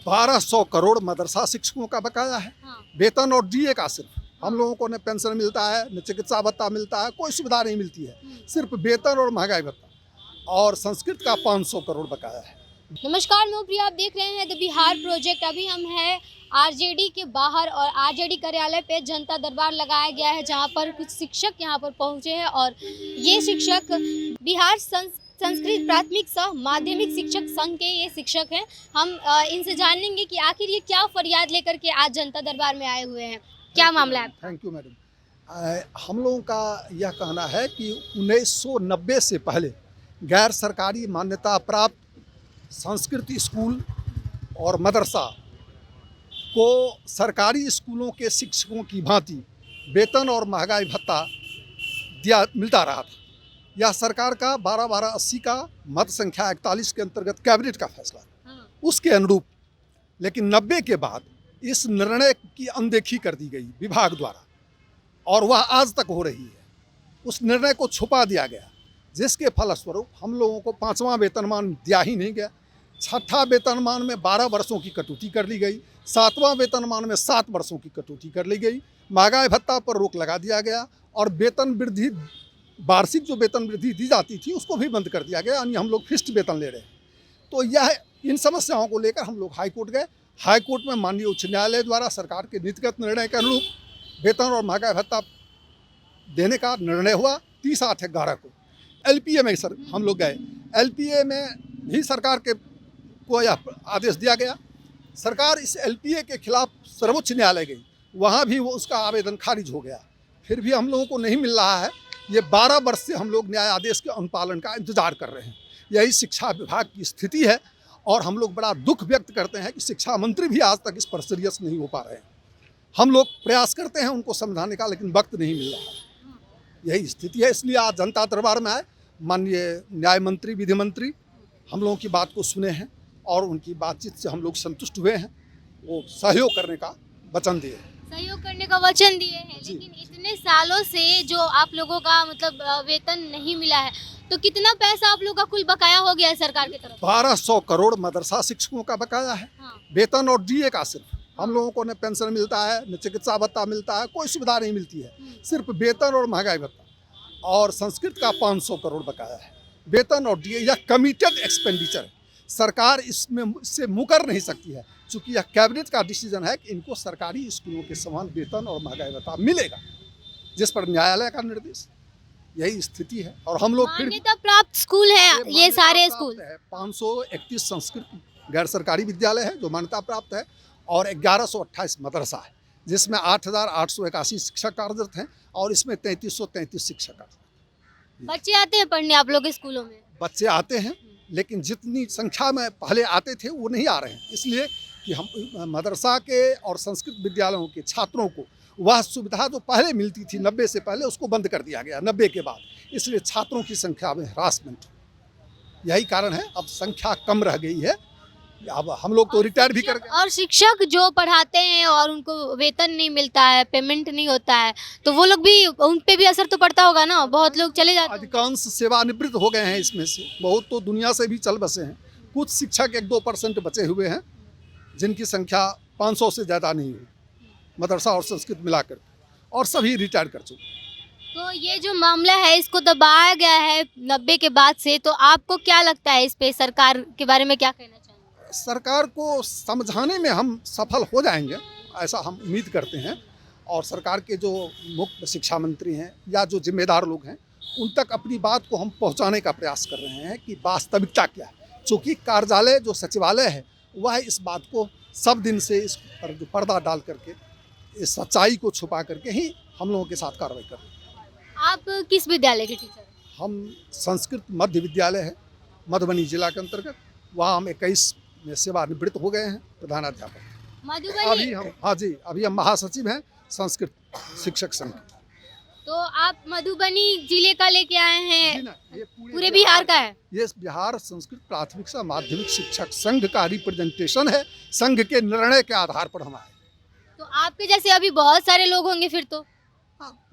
1200 करोड़ मदरसा शिक्षकों का बकाया है। हाँ। वेतन और डीए का सिर्फ हम लोगों को न पेंशन मिलता है, न चिकित्सा भत्ता मिलता है, कोई सुविधा नहीं मिलती है। सिर्फ वेतन और महंगाई भत्ता और संस्कृत का 500 करोड़ बकाया है। नमस्कार, मैं प्रिया, आप देख रहे हैं द बिहार प्रोजेक्ट। अभी हम हैं आरजेडी के बाहर और आरजेडी कार्यालय पे जनता दरबार लगाया गया है, जहां पर कुछ शिक्षक यहां पर पहुंचे हैं और ये शिक्षक बिहार संस्कृत प्राथमिक सह माध्यमिक शिक्षक संघ के ये शिक्षक हैं। हम इनसे जानेंगे कि आखिर ये क्या फरियाद लेकर के आज जनता दरबार में आए हुए हैं, क्या मामला है। Thank you madam. हम लोगों का यह कहना है कि 1990 से पहले गैर सरकारी मान्यता प्राप्त संस्कृत स्कूल और मदरसा को सरकारी स्कूलों के शिक्षकों की भांति वेतन और महंगाई भत्ता मिलता रहा था। यह सरकार का 12/12/80 का मत संख्या 41 के अंतर्गत कैबिनेट का फैसला था, उसके अनुरूप। लेकिन 90 के बाद इस निर्णय की अनदेखी कर दी गई विभाग द्वारा और वह आज तक हो रही है। उस निर्णय को छुपा दिया गया, जिसके फलस्वरूप हम लोगों को 5वां वेतनमान दिया ही नहीं गया। 6ठा वेतनमान में 12 वर्षों की कटौती कर ली गई, 7वां वेतनमान में 7 वर्षों की कटौती कर ली गई, महंगाई भत्ता पर रोक लगा दिया गया और वेतन वृद्धि, वार्षिक जो वेतन वृद्धि दी जाती थी उसको भी बंद कर दिया गया, यानी हम लोग फिक्स्ड वेतन ले रहे हैं। तो यह इन समस्याओं को लेकर हम लोग हाईकोर्ट गए। हाईकोर्ट में माननीय उच्च न्यायालय द्वारा सरकार के नीतिगत निर्णय के अनुरूप वेतन और महंगाई भत्ता देने का निर्णय हुआ 30/8/11 को। एलपीए में सर हम लोग गए, एलपीए में भी सरकार के को यह आदेश दिया गया। सरकार इस एलपीए के खिलाफ सर्वोच्च न्यायालय गई, वहाँ भी वो उसका आवेदन खारिज हो गया। फिर भी हम लोगों को नहीं मिल रहा है। ये 12 वर्ष से हम लोग न्याय आदेश के अनुपालन का इंतजार कर रहे हैं। यही शिक्षा विभाग की स्थिति है और हम लोग बड़ा दुख व्यक्त करते हैं कि शिक्षा मंत्री भी आज तक इस पर सीरियस नहीं हो पा रहे हैं। हम लोग प्रयास करते हैं उनको समझाने का, लेकिन वक्त नहीं मिल रहा है। यही स्थिति है, इसलिए आज जनता दरबार में आए। माननीय न्याय मंत्री, विधि मंत्री हम लोगों की बात को सुने हैं और उनकी बातचीत से हम लोग संतुष्ट हुए हैं। वो सहयोग करने का वचन दिए, सहयोग करने का वचन दिए हैं। लेकिन इतने सालों से जो आप लोगों का मतलब वेतन नहीं मिला है, तो कितना पैसा आप लोगों का कुल बकाया हो गया है सरकार की तरफ? 1200 करोड़ मदरसा शिक्षकों का बकाया है। हाँ। वेतन और डीए का सिर्फ हम लोगों को न पेंशन मिलता है, न चिकित्सा भत्ता मिलता है, कोई सुविधा नहीं मिलती है। सिर्फ वेतन और महंगाई भत्ता और संस्कृत का 500 करोड़ बकाया है। वेतन और डीए यह कमिटेड एक्सपेंडिचर है, सरकार इससे मुकर नहीं सकती है, क्योंकि यह कैबिनेट का डिसीजन है कि इनको सरकारी स्कूलों के समान वेतन और महंगाई भत्ता मिलेगा, जिस पर न्यायालय का निर्देश। यही स्थिति है और हम लोग फिर मान्यता प्राप्त स्कूल है ये सारे स्कूल। 531 संस्कृत गैर सरकारी विद्यालय है जो मान्यता प्राप्त है और 1128 मदरसा है, जिसमें 8881 शिक्षक कार्यरत हैं और इसमें 3333 शिक्षक कार्यरत हैं। बच्चे आते हैं पढ़ने आप लोग स्कूलों में? बच्चे आते हैं, लेकिन जितनी संख्या में पहले आते थे वो नहीं आ रहे हैं, इसलिए कि हम मदरसा के और संस्कृत विद्यालयों के छात्रों को वह सुविधा जो पहले मिलती थी 90 से पहले, उसको बंद कर दिया गया 90 के बाद। इसलिए छात्रों की संख्या में हरासमेंट, यही कारण है। अब संख्या कम रह गई है। अब हम लोग तो रिटायर भी कर गए। और शिक्षक जो पढ़ाते हैं और उनको वेतन नहीं मिलता है, पेमेंट नहीं होता है, तो वो लोग भी, उन पे भी असर तो पड़ता होगा ना। बहुत लोग चले जाते हैं। अधिकांश सेवानिवृत्त हो गए हैं इसमें से, बहुत तो दुनिया से भी चल बसे हैं। कुछ शिक्षक 1-2% बचे हुए हैं, जिनकी संख्या 500 से ज़्यादा नहीं हुई मदरसा और संस्कृत मिलाकर, और सभी रिटायर कर चुके। तो ये जो मामला है इसको दबाया गया है 90 के बाद से, तो आपको क्या लगता है इस पे, सरकार के बारे में क्या कहना चाहेंगे? सरकार को समझाने में हम सफल हो जाएंगे, ऐसा हम उम्मीद करते हैं। और सरकार के जो मुख्य शिक्षा मंत्री हैं या जो जिम्मेदार लोग हैं, उन तक अपनी बात को हम पहुंचाने का प्रयास कर रहे हैं कि वास्तविकता क्या है। चूँकि कार्यालय जो सचिवालय है वह इस बात को सब दिन से इस पर जो पर्दा डाल करके, इस सच्चाई को छुपा करके ही हम लोगों के साथ कार्रवाई कर रहे हैं। आप किस विद्यालय के टीचर हैं? हम संस्कृत मध्य विद्यालय है मधुबनी जिला के अंतर्गत, वहाँ हम 21 में सेवानिवृत्त हो गए हैं प्रधानाध्यापक। मधुबनी? अभी हम, हाँ जी, अभी हम महासचिव हैं संस्कृत शिक्षक संघ। तो आप मधुबनी जिले का लेके आए हैं? जी ना, ये पूरे बिहार का है? ये बिहार संस्कृत प्राथमिक से माध्यमिक शिक्षक संघ का रिप्रेजेंटेशन है। संघ के निर्णय के आधार पर हम आए। तो आपके जैसे अभी बहुत सारे लोग होंगे फिर तो?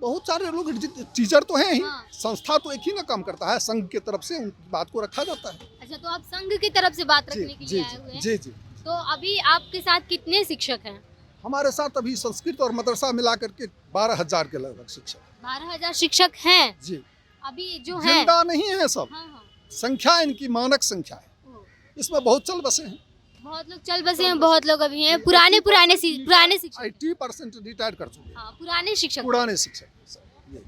बहुत सारे लोग टीचर तो हैं ही। हाँ। संस्था तो एक ही ना काम करता है, संघ की तरफ से उनकी बात को रखा जाता है। अच्छा, तो आप संघ की तरफ से बात जी रखने के जी लिए आए हुए हैं? जी जी। तो अभी आपके साथ कितने शिक्षक हैं? हमारे साथ अभी संस्कृत और मदरसा मिला करके 12,000 के लगभग शिक्षक। 12,000 शिक्षक हैं जी, अभी जो हैं। जिंदा नहीं है सब, हाँ हाँ। संख्या इनकी मानक संख्या है। ओ, इसमें बहुत चल बसे हैं। बहुत लोग चल बसे हैं, बहुत लोग अभी हैं पुराने शिक्षक। 80% रिटायर कर चुके हैं, हाँ, पुराने शिक्षक। पुराने शिक्षक। ये।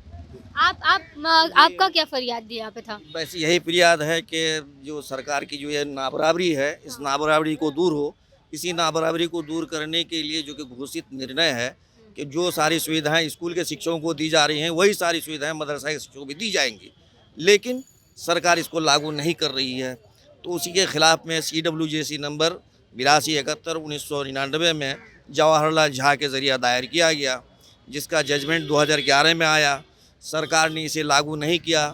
आपका क्या फरियाद यहाँ पे था? बस यही फरियाद है कि जो सरकार की जो ये नाबराबरी है, इस नाबराबरी को दूर हो। इसी नाबराबरी को दूर करने के लिए जो कि घोषित निर्णय है कि जो सारी सुविधाएं स्कूल के शिक्षकों को दी जा रही हैं, वही सारी सुविधाएं मदरसा के शिक्षकों को भी दी जाएंगी, लेकिन सरकार इसको लागू नहीं कर रही है। तो उसी के खिलाफ में CWJC नंबर 8271/1999 में जवाहरलाल झा के ज़रिए दायर किया गया, जिसका जजमेंट 2011 में आया। सरकार ने इसे लागू नहीं किया।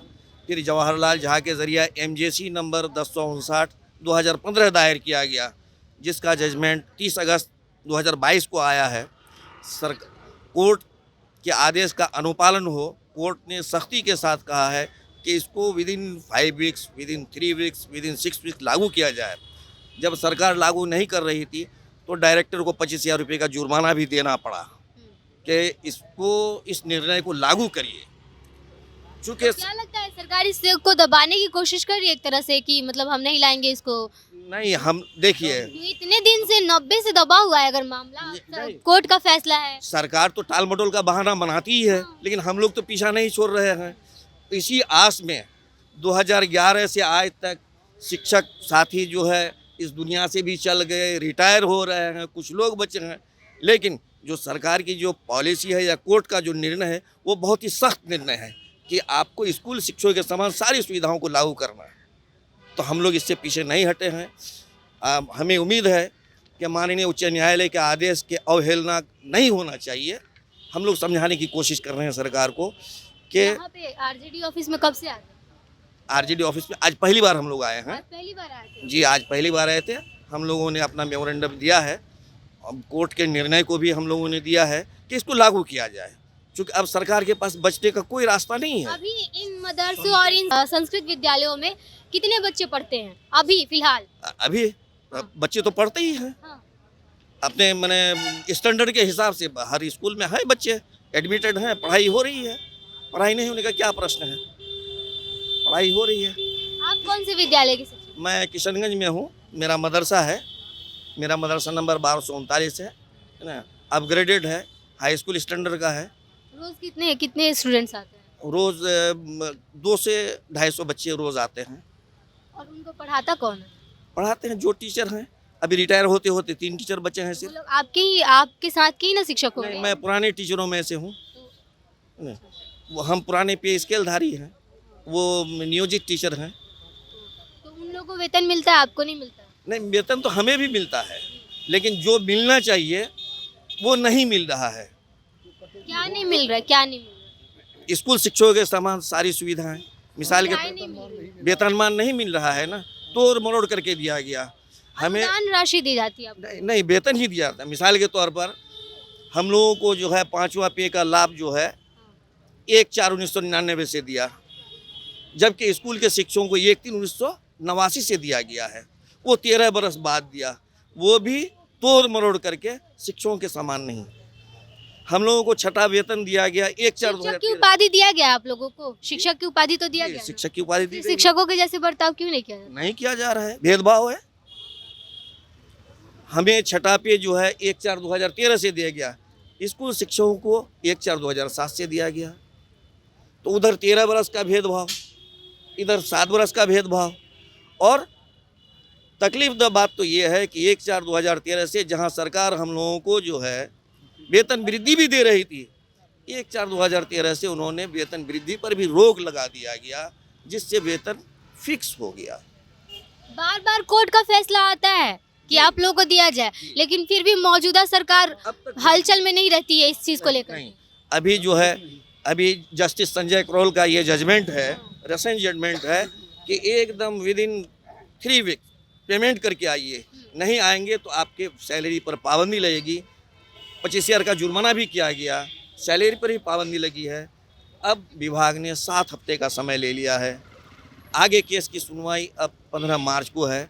फिर जवाहरलाल झा के ज़रिए MJC नंबर 1059/2015 दायर किया गया, जिसका जजमेंट 30 अगस्त 2022 को आया है। कोर्ट के आदेश का अनुपालन हो, कोर्ट ने सख्ती के साथ कहा है कि इसको within 5 weeks, within 3 weeks, within 6 weeks लागू किया जाए। जब सरकार लागू नहीं कर रही थी तो डायरेक्टर को 25,000 रुपये का जुर्माना भी देना पड़ा कि इस निर्णय को लागू करिए। चूँकि क्या लगता है सरकार इसको दबाने की कोशिश कर रही है एक तरह से कि मतलब हम नहीं लाएंगे इसको? नहीं, हम देखिए, इतने दिन से 90 से दबा हुआ है अगर मामला, नहीं। कोर्ट का फैसला है। सरकार तो टाल मटोल का बहाना बनाती ही है, लेकिन हम लोग तो पीछा नहीं छोड़ रहे हैं। इसी आस में 2011 से आज तक शिक्षक साथी जो है इस दुनिया से भी चल गए, रिटायर हो रहे हैं, कुछ लोग बचे हैं। लेकिन जो सरकार की जो पॉलिसी है या कोर्ट का जो निर्णय है, वो बहुत ही सख्त निर्णय है कि आपको स्कूल शिक्षकों के समान सारी सुविधाओं को लागू करना है। तो हम लोग इससे पीछे नहीं हटे हैं। हमें उम्मीद है कि माननीय उच्च न्यायालय के आदेश के अवहेलना नहीं होना चाहिए। हम लोग समझाने की कोशिश कर रहे हैं सरकार को कि यहाँ पे RJD ऑफिस में कब से आए थे? RJD ऑफिस में आज पहली बार हम लोग आए हैं। आज पहली बार आए थे? जी, आज पहली बार आए थे। हम लोगों ने अपना मेमोरेंडम दिया है, अब कोर्ट के निर्णय को भी हम लोगों ने दिया है कि इसको लागू किया जाए, क्योंकि अब सरकार के पास बचने का कोई रास्ता नहीं है। अभी इन मदरसों और इन संस्कृत विद्यालयों में कितने बच्चे पढ़ते हैं अभी फिलहाल? अभी बच्चे तो पढ़ते ही हैं हाँ। अपने मैंने स्टैंडर्ड के हिसाब से। हर स्कूल में है बच्चे एडमिटेड हैं, पढ़ाई हो रही है। पढ़ाई नहीं होने का क्या प्रश्न है, पढ़ाई हो रही है। आप कौन से विद्यालय के शिक्षक? मैं किशनगंज में हूँ, मेरा मदरसा है, मेरा मदरसा नंबर 1239 है ना, अपग्रेडेड है, हाई स्कूल स्टैंडर्ड का है। रोज कितने स्टूडेंट्स आते हैं? रोज़ 200 से 250 बच्चे रोज़ आते हैं। और उनको पढ़ाता कौन है? पढ़ाते हैं जो टीचर हैं। अभी रिटायर होते होते 3 टीचर बचे हैं वो सिर्फ। लोग आपके साथ के ही ना शिक्षक नहीं, होंगे? मैं पुराने टीचरों में से हूँ। नहीं, वो हम पुराने पे स्केल धारी हैं, वो नियोजित टीचर हैं। तो उन लोगों को वेतन मिलता है, आपको नहीं मिलता? नहीं, वेतन तो हमें भी मिलता है, लेकिन जो मिलना चाहिए वो नहीं मिल रहा है। क्या नहीं मिल रहा है? क्या नहीं मिल रहा है? स्कूल शिक्षकों के समान सारी सुविधाएं, मिसाल के क्या तौर नहीं मिल रही है? वेतनमान नहीं मिल रहा है ना, तोड़ मरोड़ करके दिया गया हमें। अनुदान राशि दी जाती है आपको? नहीं, वेतन ही दिया था। मिसाल के तौर पर हम लोगों को जो है 5वां पे का लाभ जो है 1/4/1999 से दिया, जबकि स्कूल के शिक्षकों को 1/3/1989 से दिया गया है। वो 13 बरस बाद दिया, वो भी तोड़ मरोड़ करके शिक्षकों के समान नहीं। हम लोगों को छठा वेतन दिया गया 1/4/2013। शिक्षक की उपाधि दिया गया आप लोगों को? शिक्षक की उपाधि तो दिया गया ना? शिक्षक की उपाधि दी फिर गई। शिक्षकों के जैसे बर्ताव क्यों नहीं किया जाता? नहीं किया जा रहा है, भेदभाव है। हमें छठा पे जो है 1/4/2013 से दिया गया, स्कूल शिक्षकों को 1/4/2007 से दिया गया। तो उधर 13 बरस का भेदभाव, इधर 7 बरस का भेदभाव। और तकलीफ बात तो ये है कि 1/4/2013 से जहां सरकार हम लोगों को जो है वेतन वृद्धि भी दे रही थी, 1/4/2013 से उन्होंने वेतन वृद्धि पर भी रोक लगा दिया गया, जिससे वेतन फिक्स हो गया। बार बार कोर्ट का फैसला आता है कि आप लोगों को दिया जाए, लेकिन फिर भी मौजूदा सरकार अब तक हलचल में नहीं रहती है इस चीज को लेकर। नहीं, अभी जो है अभी जस्टिस संजय करोल का ये जजमेंट है, रेसेंट जजमेंट है कि एकदम विदिन 3 वीक पेमेंट करके आइए, नहीं आएंगे तो आपके सैलरी पर पाबंदी लगेगी। 25,000 का जुर्माना भी किया गया, सैलरी पर ही पाबंदी लगी है। अब विभाग ने 7 हफ्ते का समय ले लिया है। आगे केस की सुनवाई अब 15 मार्च को है,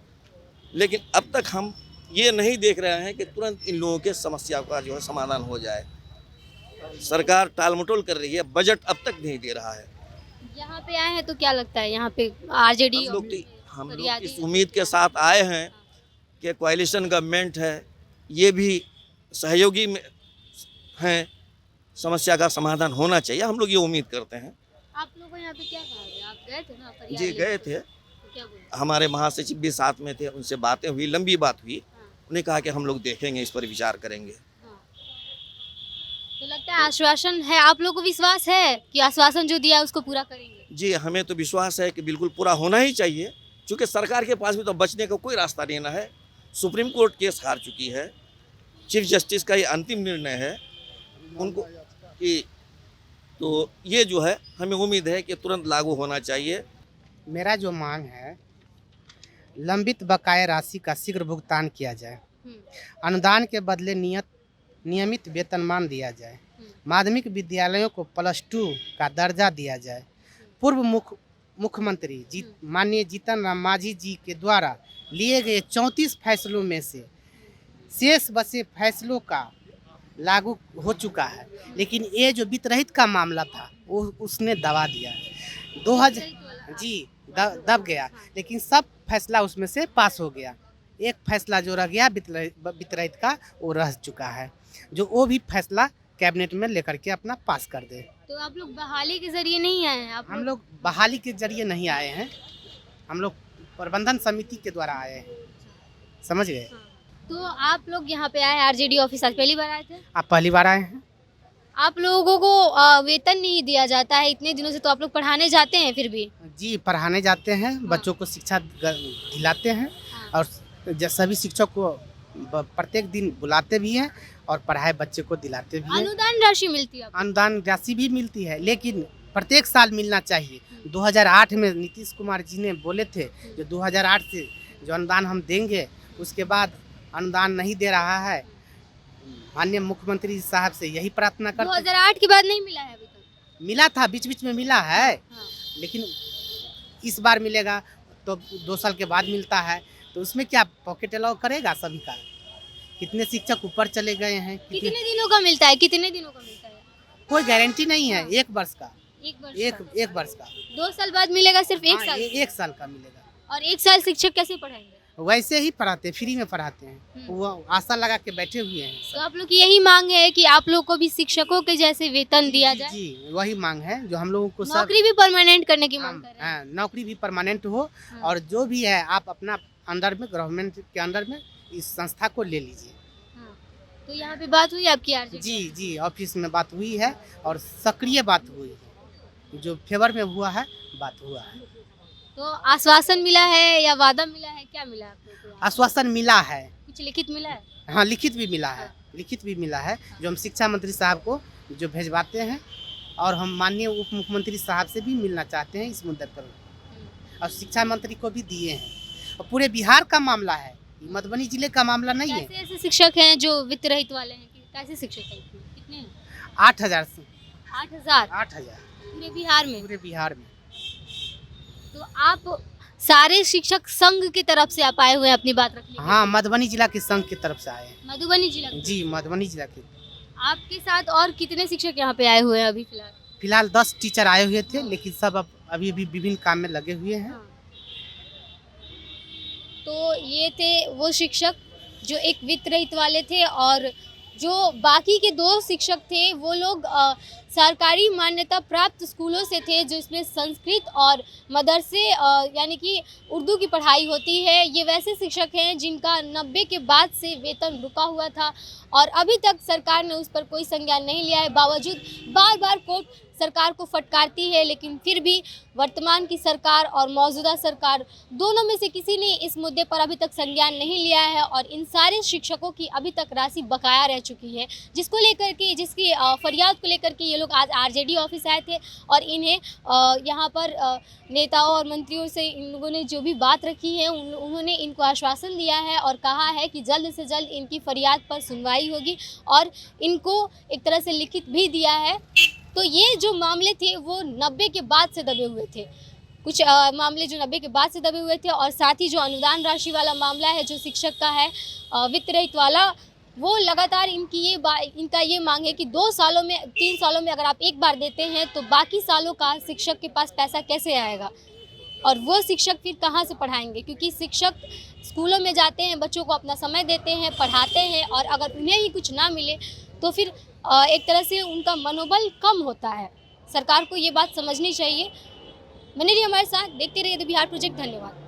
लेकिन अब तक हम ये नहीं देख रहे हैं कि तुरंत इन लोगों के समस्या का जो है समाधान हो जाए। सरकार टालमटोल कर रही है, बजट अब तक नहीं दे रहा है। यहाँ पे आए हैं तो क्या लगता है यहाँ पे आरजेडी हम लोग इस उम्मीद के साथ आए हैं कि कोalition गवर्नमेंट है, ये भी सहयोगी में हैं, समस्या का समाधान होना चाहिए, हम लोग ये उम्मीद करते हैं। आप लोग यहाँ पे क्या कहा है? आप गए थे ना जी गए थे, तो क्या बोले? हमारे महासचिव भी साथ में थे, उनसे बातें हुई, लंबी बात हुई। उन्हें कहा कि हम लोग देखेंगे, इस पर विचार करेंगे। तो लगता है आश्वासन है, आप लोगों को विश्वास है कि आश्वासन जो दिया है उसको पूरा करेंगे? जी हमें तो विश्वास है कि बिल्कुल पूरा होना ही चाहिए, क्योंकि सरकार के पास भी तो बचने का कोई रास्ता नहीं ना है। सुप्रीम कोर्ट केस हार चुकी है, चीफ जस्टिस का ये अंतिम निर्णय है उनको कि, तो ये जो है हमें उम्मीद है कि तुरंत लागू होना चाहिए। मेरा जो मांग है, लंबित बकाया राशि का शीघ्र भुगतान किया जाए, अनुदान के बदले नियमित वेतनमान दिया जाए, माध्यमिक विद्यालयों को +2 का दर्जा दिया जाए, पूर्व मुख्यमंत्री माननीय जीतन राम मांझी जी के द्वारा लिए गए 34 फैसलों में से शेष बचे फैसलों का लागू हो चुका है, लेकिन ये जो वित्त रहित का मामला था वो उसने दबा दिया। 2000 जी दब गया, लेकिन सब फैसला उसमें से पास हो गया। एक फैसला जो रह गया वित्त रहित का, वो रह चुका है, जो वो भी फैसला कैबिनेट में लेकर के अपना पास कर दे। तो आप लोग बहाली के जरिए नहीं आए हैं? हम लोग बहाली के जरिए नहीं आए हैं, हम लोग प्रबंधन समिति के द्वारा आए हैं, समझ गए। तो आप लोग यहाँ पे आए आरजेडी ऑफिस, आज पहली बार आए थे? आप पहली बार आए हैं। आप लोगों को वेतन नहीं दिया जाता है इतने दिनों से, तो आप लोग पढ़ाने जाते हैं फिर भी? जी पढ़ाने जाते हैं, बच्चों को शिक्षा दिलाते हैं, और सभी शिक्षक को प्रत्येक दिन बुलाते भी हैं और पढ़ाए बच्चे को दिलाते भी हैं। अनुदान राशि मिलती है? अनुदान राशि भी मिलती है, लेकिन प्रत्येक साल मिलना चाहिए। 2008 में नीतीश कुमार जी ने बोले थे जो 2008 से जो अनुदान हम देंगे, उसके बाद अनुदान नहीं दे रहा है। माननीय मुख्यमंत्री साहब से यही प्रार्थना करते। 2008 के बाद नहीं मिला है अभी तक? मिला था, बीच बीच में मिला है, लेकिन इस बार मिलेगा तो 2 साल के बाद मिलता है, तो उसमें क्या पॉकेट अलाउ करेगा सभी का? कितने शिक्षक ऊपर चले गए हैं। कितने दिनों का मिलता है? कितने दिनों का मिलता है? कोई गारंटी नहीं है। 1 वर्ष का। एक वर्ष का। 2 साल बाद मिलेगा? सिर्फ 1 साल? 1 साल का मिलेगा। और 1 साल शिक्षक कैसे पढ़ाएंगे? वैसे ही पढ़ाते, फ्री में पढ़ाते हैं, वो आशा लगा के बैठे हुए हैं। तो आप लोग की यही मांग है कि आप लोग को भी शिक्षकों के जैसे वेतन दिया जाए? जी वही मांग है, जो हम लोगों को नौकरी भी परमानेंट करने की मांग कर रहे हैं। नौकरी भी परमानेंट हो, और जो भी है आप अपना अंडर में, गवर्नमेंट के अंडर में इस संस्था को ले लीजिए। तो यहाँ पे बात हुई आपकी आरजेडी? जी ऑफिस में बात हुई है, और सक्रिय बात हुई है, जो फेवर में हुआ है बात हुआ है। तो आश्वासन मिला है या वादा मिला है, क्या मिला आपको? आश्वासन मिला है, कुछ लिखित मिला है? हाँ लिखित भी मिला है, लिखित भी मिला है, जो हम शिक्षा मंत्री साहब को जो भेजवाते हैं, और हम माननीय उप मुख्यमंत्री साहब से भी मिलना चाहते हैं इस मुद्दे पर, और शिक्षा मंत्री को भी दिए हैं। और पूरे बिहार का मामला है, मधुबनी जिले का मामला नहीं है। कैसे ऐसे शिक्षक हैं जो वित्त रहित वाले हैं? कैसे शिक्षक हैं? कितने हैं? 8000 से 8000 पूरे बिहार में? पूरे बिहार में। तो आप सारे शिक्षक संघ की तरफ से आप आए हुए हैं अपनी बात रखने? हाँ मधुबनी जिला के संघ की तरफ से आए हैं। मधुबनी जिला? जी मधुबनी जिला के। आपके साथ और कितने शिक्षक यहाँ पे आए हुए हैं अभी फिलहाल? फिलहाल 10 टीचर आए हुए थे, लेकिन सब अब अभी भी विभिन्न काम में लगे हुए हैं। तो ये थे वो शिक्षक जो एक वित्त रहित वाले थे, और जो बाकी के 2 शिक्षक थे वो लोग सरकारी मान्यता प्राप्त स्कूलों से थे, जो इसमें संस्कृत और मदरसे यानी कि उर्दू की पढ़ाई होती है। ये वैसे शिक्षक हैं जिनका 90 के बाद से वेतन रुका हुआ था, और अभी तक सरकार ने उस पर कोई संज्ञान नहीं लिया है। बावजूद बार बार कोर्ट सरकार को फटकारती है, लेकिन फिर भी वर्तमान की सरकार और मौजूदा सरकार दोनों में से किसी ने इस मुद्दे पर अभी तक संज्ञान नहीं लिया है, और इन सारे शिक्षकों की अभी तक राशि बकाया रह चुकी है, जिसको लेकर के, जिसकी फरियाद को लेकर के ये लोग आज आरजेडी ऑफिस आए थे, और इन्हें यहाँ पर नेताओं और मंत्रियों से इन लोगों ने जो भी बात रखी है, उन्होंने इनको आश्वासन दिया है और कहा है कि जल्द से जल्द इनकी फरियाद पर सुनवाई होगी, और इनको एक तरह से लिखित भी दिया है। तो ये जो मामले थे वो 90 के बाद से दबे हुए थे। कुछ मामले जो 90 के बाद से दबे हुए थे, और साथ ही जो अनुदान राशि वाला मामला है जो शिक्षक का है वित्त रहित वाला, वो लगातार इनका ये मांग है कि 2 सालों में 3 सालों में अगर आप एक बार देते हैं तो बाकी सालों का शिक्षक के पास पैसा कैसे आएगा, और वो शिक्षक फिर कहाँ से पढ़ाएंगे, क्योंकि शिक्षक स्कूलों में जाते हैं, बच्चों को अपना समय देते हैं, पढ़ाते हैं, और अगर उन्हें ही कुछ ना मिले तो फिर एक तरह से उनका मनोबल कम होता है। सरकार को ये बात समझनी चाहिए। बने रहिए हमारे साथ, देखते रहिए द बिहार प्रोजेक्ट। धन्यवाद।